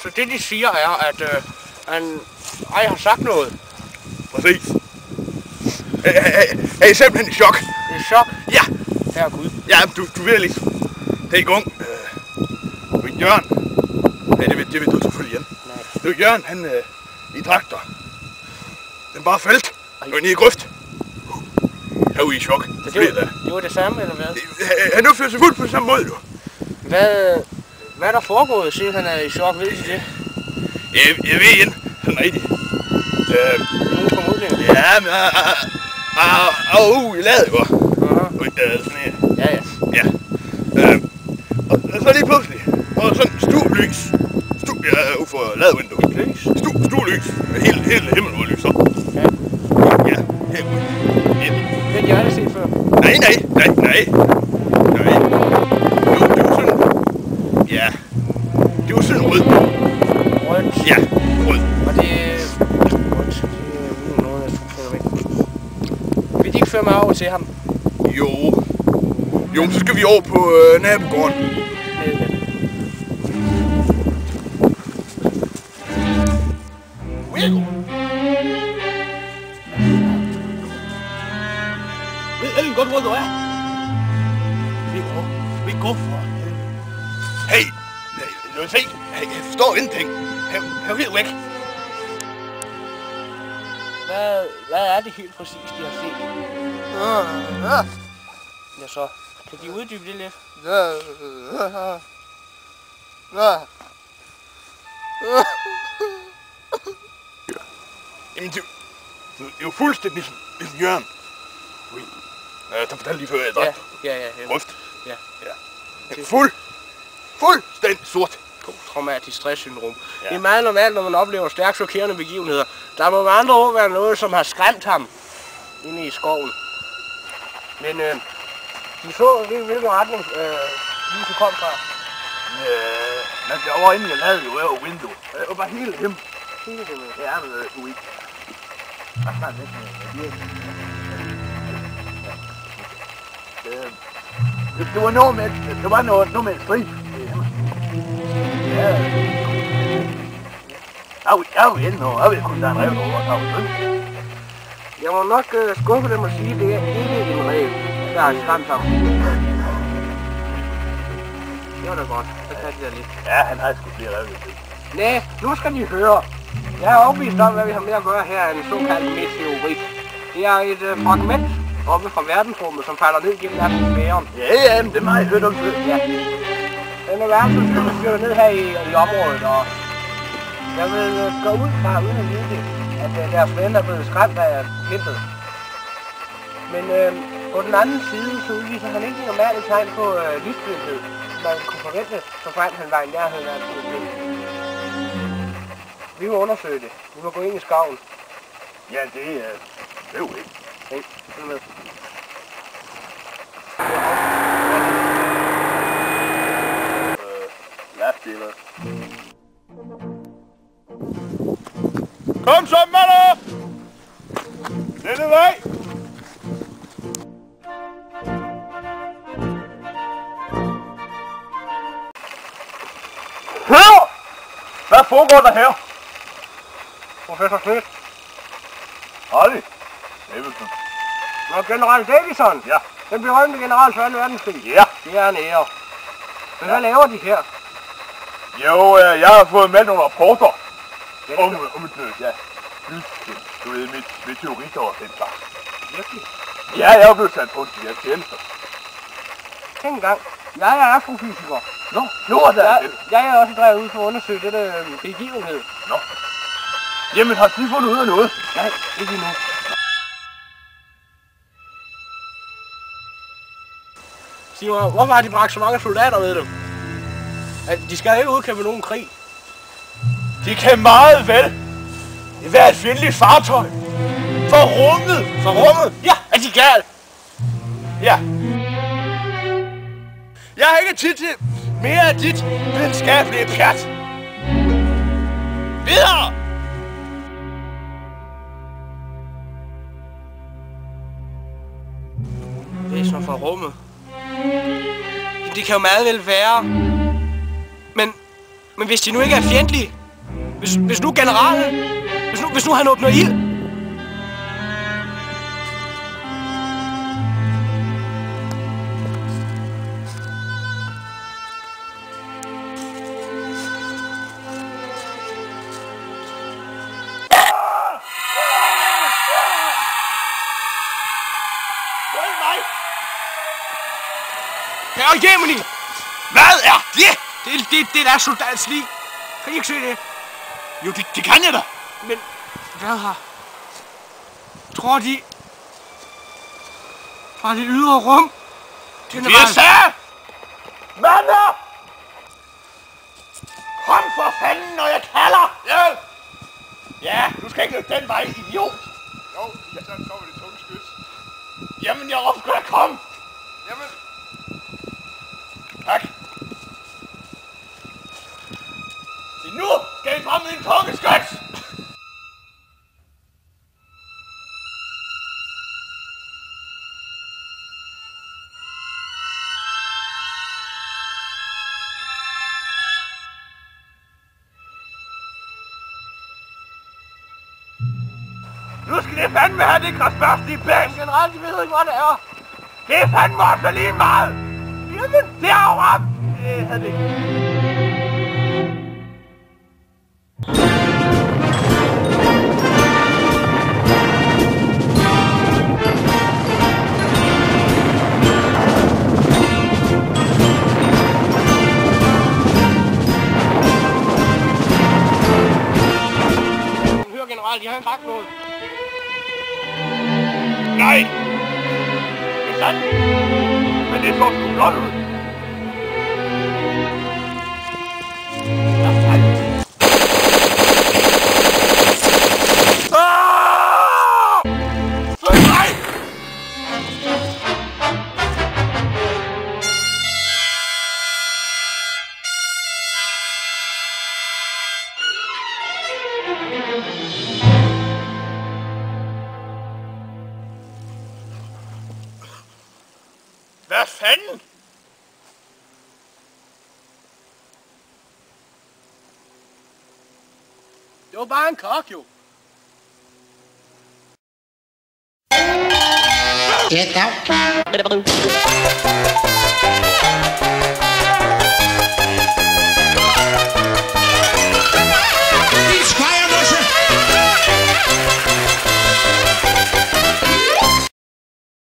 Så det de siger er, at ej har sagt noget. Præcis. Er I simpelthen i chok? Det er chok? Ja. Herregud. Ja, du ved lige. Det er i gang. Jørgen. Ja, det ved du selvfølgelig igen. Nej. Jørgen, han i traktor. Den bare faldt. Nu ned i grøft. Jeg er i chok. Det var det samme, eller hvad? Han opfører sig fuldt på samme måde, du. Hvad er der foregået, siden han er i chok? Ved I det? Jeg ved igen. Sådan rigtigt. Nogen formodning? Ja, men jeg lavede jo. Sådan her. Ja. Og så lige pludselig. Og sådan stuelys. Jeg ude for ladvinduet. Lys? Stuelys. Hele himlen var lys op. Ja. Ja, herude. Det har jeg aldrig set før. Nej. Det var sådan. Ja. Det var sådan rød. Rødt? Ja, rød. Og det rødt. Det er noget, jeg skulle med. Vil de ikke føre mig over til ham? Jo, så skal vi over på nabogården. Wilgo! Ved Ellen godt, hvor du er? Vi går for helvede. Hey! Nu se! Jeg forstår ingenting. Han er helt væk. Hvad er det helt præcis, de har set? Ja, så. Kan de uddybe det lidt? Jamen, det er jo fuldstændig ligesom Jørgen. Der fortalte lige før, jeg dræbte. Ja. Grøft. Ja. Fuldstændig sort. Traumatisk stresssyndrom. Ja. Det er meget normalt, når man oplever stærkt chokerende begivenheder. Der må med andre ord være noget, som har skræmt ham inde i skoven. Men de så hvilken retning lyset kom fra. Men jeg var inde, jeg lavede jo over vinduet. Det var bare hele himmel. Hele himmel? Ja, men du ikke. Bare snart lidt med det var noget med, noget med en strip. Ja. Jeg var inde og jeg ved kun, der er en rev over, der var død. Jeg må nok skuffe dem og sige, at det er ikke en rev, der har skræmt ham. Det var da godt, så kan det da lidt. Ja, han har sgu flere rev. Næh, nu skal I høre. Jeg er overbevist om, hvad vi har med at gøre her, en såkaldt meteorit. Det er et fragment oppe fra verdensrummet, som falder ned gennem atmosfæren. Ja, men det har jeg hørt om før. Ja. Den er verdensrummet styrer ned her i området, og jeg vil gå ud fra, uden at vide det, at deres ven er blevet skræmt af klippet. Men på den anden side, så udviser han ikke de normale tegn på lysblindhed, man kunne forvente, så frem han var i nærheden af en stor blind. Vi må undersøge det. Vi må gå ind i skoven. Ja, det er jo ikke. Hey, følg med. Lastbiler. Kom så, mander! Denne vej! Hør! Hvad foregår der her? Professor Smith. Olli. Davidson. Nå, general Davison. Ja. Den berømte general for 2. verdenskrig. Ja. Det er en ære. Men hvad laver de her? Jo, jeg har fået med nogle rapporter om et du ved, mit teorier og den slags. Virkelig? Ja, jeg er blevet sat på de her tjenester. Tænk engang. Jeg er astrofysiker. Nå, gjorde der det? Jeg er også drevet ud for at undersøge dette begivenhed. Nå. Jamen, har de fundet ud af noget? Nej, ikke endnu. Sig mig, hvorfor har de bragt så mange soldater med dem? De skal ikke udkæmpe nogen krig. De kan meget vel være et fjendtligt fartøj. For rummet. For rummet? Ja, er de galt? Ja. Jeg har ikke tid til mere af dit videnskabelige pjat. Videre! rummet. Det kan jo meget vel være. Men hvis de nu ikke er fjendtlige, hvis nu generalen, hvis nu han åbner ild. Herre Jemini! Hvad er det? Det er soldats lig. Kan I ikke se det? Jo, det kan jeg da. Men hvad har... Tror de... Fra det ydre rum? Jeg sagde! Mander! Kom for fanden, når jeg kalder! Ja! Ja, du skal ikke løbe den vej, idiot! Jo, så kommer det tunge skyts. Jamen, jeg råber sgu da kom! Jamen... Tak. Nu skal I fremme en tunge skyts! Nu skal det fandme have det krasbørstige bæs! Generelt, de ved ikke, hvor det er. Det er fandme også lige meget! Jamen, det er jo ramt! Det havde det ikke. Hør generelt, de har en vagtbåd. Nej! Det er sandt! Men det så sgu flot ud! Hvad fanden? Det var bare en kok, jo. Get out.